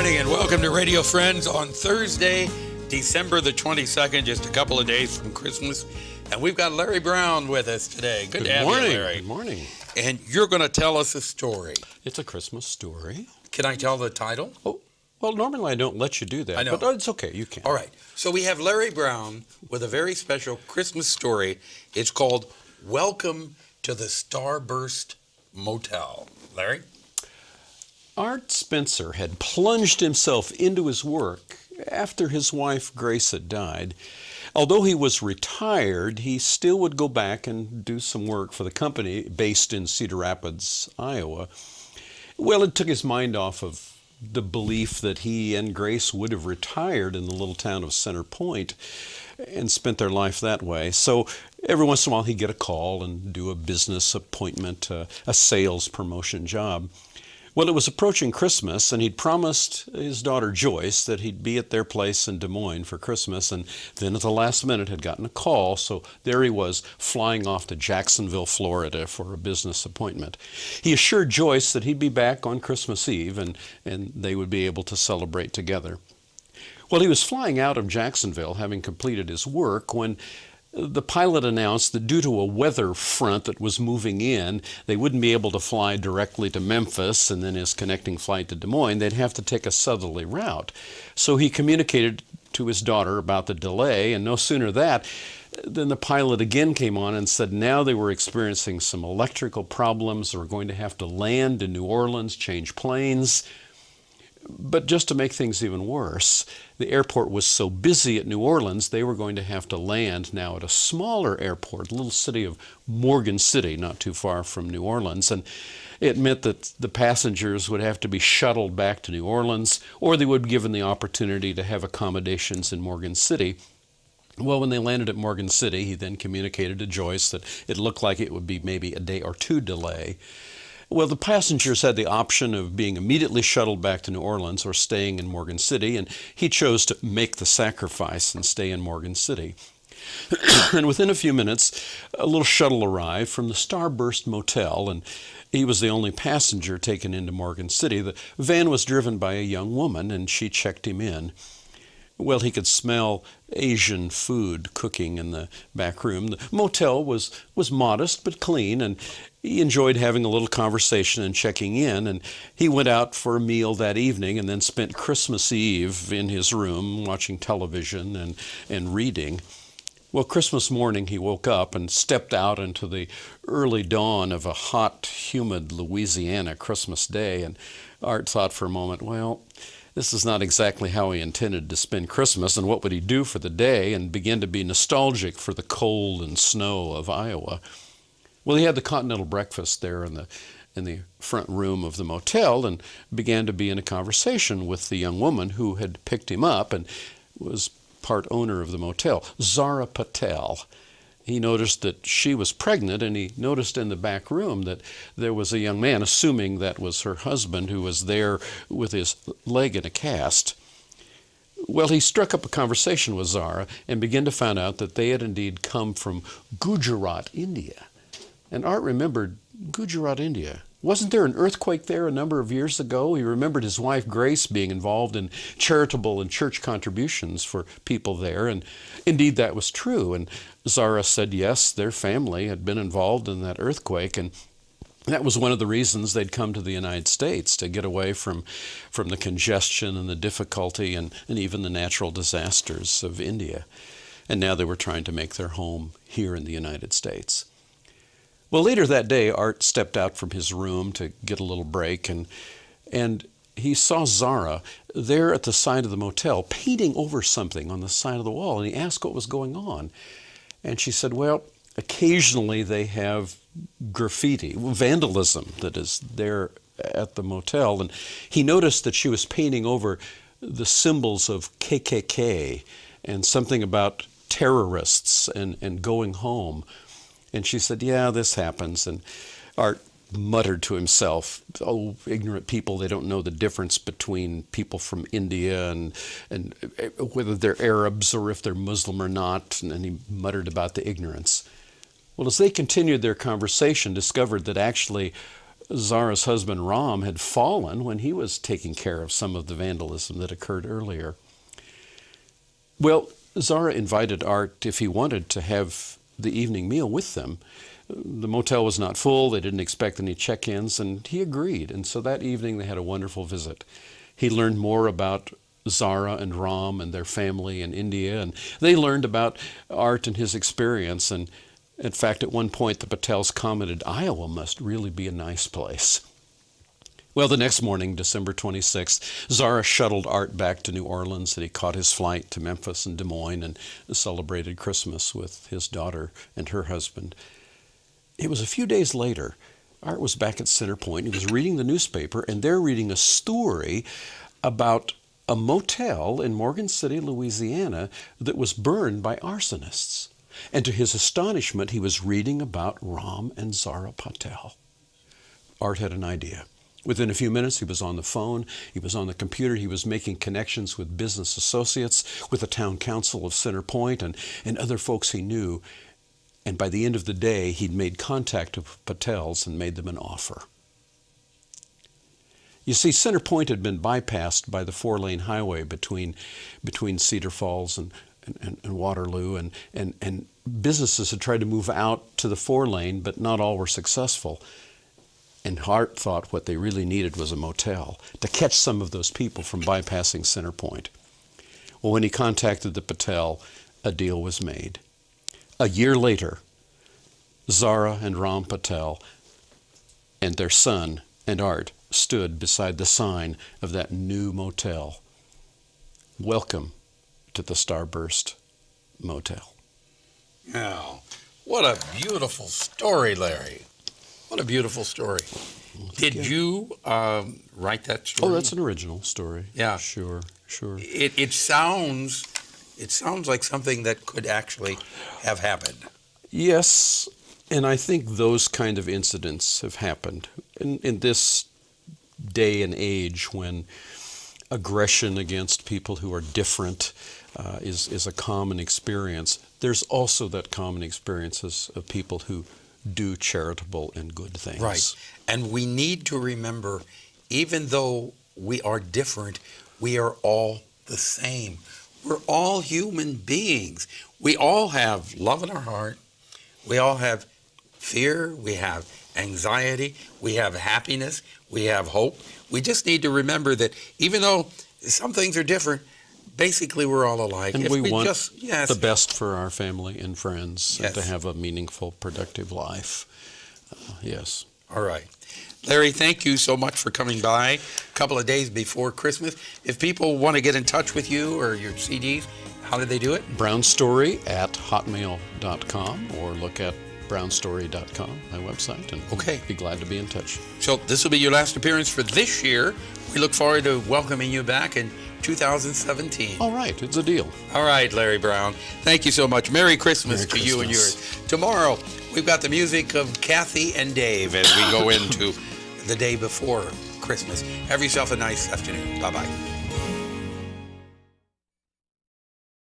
morning and welcome to Radio Friends on Thursday, December the 22nd, just a couple of days from Christmas. And we've got Larry Brown with us today. Good to have you, Larry. Good morning. And you're going to tell us a story. It's a Christmas story. Can I tell the title? Oh, well, normally I don't let you do that. I know. But it's okay, you can. All right. So we have Larry Brown with a very special Christmas story. It's called Welcome to the Starburst Motel. Larry? Art Spencer had plunged himself into his work after his wife Grace had died. Although he was retired, he still would go back and do some work for the company based in Cedar Rapids, Iowa. Well, it took his mind off of the belief that he and Grace would have retired in the little town of Center Point and spent their life that way. So every once in a while he'd get a call and do a business appointment, a sales promotion job. Well, it was approaching Christmas, and he'd promised his daughter Joyce that he'd be at their place in Des Moines for Christmas, and then at the last minute had gotten a call, so there he was flying off to Jacksonville, Florida for a business appointment. He assured Joyce that he'd be back on Christmas Eve, and they would be able to celebrate together. Well, he was flying out of Jacksonville, having completed his work, when the pilot announced that due to a weather front that was moving in, they wouldn't be able to fly directly to Memphis and then his connecting flight to Des Moines. They'd have to take a southerly route. So he communicated to his daughter about the delay, and no sooner that than the pilot again came on and said now they were experiencing some electrical problems. They were going to have to land in New Orleans, change planes. But just to make things even worse, the airport was so busy at New Orleans, they were going to have to land now at a smaller airport, a little city of Morgan City, not too far from New Orleans. And it meant that the passengers would have to be shuttled back to New Orleans, or they would be given the opportunity to have accommodations in Morgan City. Well, when they landed at Morgan City, he then communicated to Joyce that it looked like it would be maybe a day or two delay. Well, the passengers had the option of being immediately shuttled back to New Orleans or staying in Morgan City, and he chose to make the sacrifice and stay in Morgan City. And within a few minutes, a little shuttle arrived from the Starburst Motel, and he was the only passenger taken into Morgan City. The van was driven by a young woman, and she checked him in. Well, he could smell Asian food cooking in the back room. The motel was modest but clean, and he enjoyed having a little conversation and checking in, and he went out for a meal that evening and then spent Christmas Eve in his room watching television and reading. Well, Christmas morning he woke up and stepped out into the early dawn of a hot, humid Louisiana Christmas day, and Art thought for a moment, well, this is not exactly how he intended to spend Christmas, and what would he do for the day, and began to be nostalgic for the cold and snow of Iowa. Well, he had the continental breakfast there in the front room of the motel and began to be in a conversation with the young woman who had picked him up and was part owner of the motel, Zara Patel. He noticed that she was pregnant, and he noticed in the back room that there was a young man, assuming that was her husband, who was there with his leg in a cast. Well, he struck up a conversation with Zara and began to find out that they had indeed come from Gujarat, India. And Art remembered Gujarat, India. Wasn't there an earthquake there a number of years ago? He remembered his wife Grace being involved in charitable and church contributions for people there, and indeed that was true. And Zara said yes, their family had been involved in that earthquake, and that was one of the reasons they'd come to the United States, to get away from the congestion and the difficulty and even the natural disasters of India. And now they were trying to make their home here in the United States. Well, later that day, Art stepped out from his room to get a little break, and he saw Zara there at the side of the motel painting over something on the side of the wall, and he asked what was going on. And she said, well, occasionally they have graffiti, vandalism that is there at the motel, and he noticed that she was painting over the symbols of KKK and something about terrorists and going home. And she said, yeah, this happens. And Art muttered to himself, oh, ignorant people, they don't know the difference between people from India and whether they're Arabs or if they're Muslim or not. And he muttered about the ignorance. Well, as they continued their conversation, discovered that actually Zara's husband Ram had fallen when he was taking care of some of the vandalism that occurred earlier. Well, Zara invited Art if he wanted to have the evening meal with them. The motel was not full, they didn't expect any check-ins, and he agreed. And so that evening they had a wonderful visit. He learned more about Zara and Ram and their family in India, and they learned about Art and his experience. And in fact, at one point the Patels commented, "Iowa must really be a nice place." Well, the next morning, December 26th, Zara shuttled Art back to New Orleans, and he caught his flight to Memphis and Des Moines and celebrated Christmas with his daughter and her husband. It was a few days later. Art was back at Center Point. He was reading the newspaper, and they're reading a story about a motel in Morgan City, Louisiana, that was burned by arsonists. And to his astonishment, he was reading about Ram and Zara Patel. Art had an idea. Within a few minutes, he was on the phone, he was on the computer, he was making connections with business associates, with the town council of Center Point, and other folks he knew. And by the end of the day, he'd made contact with Patels and made them an offer. You see, Center Point had been bypassed by the 4-lane highway between Cedar Falls and Waterloo, and businesses had tried to move out to the 4-lane, but not all were successful. And Hart thought what they really needed was a motel to catch some of those people from bypassing Center Point. Well, when he contacted the Patel, a deal was made. A year later, Zara and Ram Patel and their son and Art stood beside the sign of that new motel. Welcome to the Starburst Motel. Now, what a beautiful story, Larry. What a beautiful story. Did you write that story? Oh, that's an original story. Yeah. Sure. It sounds like something that could actually have happened. Yes, and I think those kind of incidents have happened. In this day and age when aggression against people who are different is a common experience, there's also that common experiences of people who do charitable and good things. Right. And we need to remember, even though we are different, we are all the same. We're all human beings. We all have love in our heart. We all have fear. We have anxiety. We have happiness. We have hope. We just need to remember that even though some things are different, basically we're all alike. And we want yes. the best for our family and friends, Yes. and to have a meaningful, productive life. Yes. All right. Larry, thank you so much for coming by a couple of days before Christmas. If people want to get in touch with you or your CDs, how do they do it? brownstory@hotmail.com, or look at brownstory.com, my website, and Okay. be glad to be in touch. So this will be your last appearance for this year. We look forward to welcoming you back in 2017. All right, it's a deal. All right, Larry Brown. Thank you so much. Merry Christmas Merry to you and Christmas. yours. Tomorrow, we've got the music of Kathy and Dave as we go into the day before Christmas. Have yourself a nice afternoon. Bye-bye.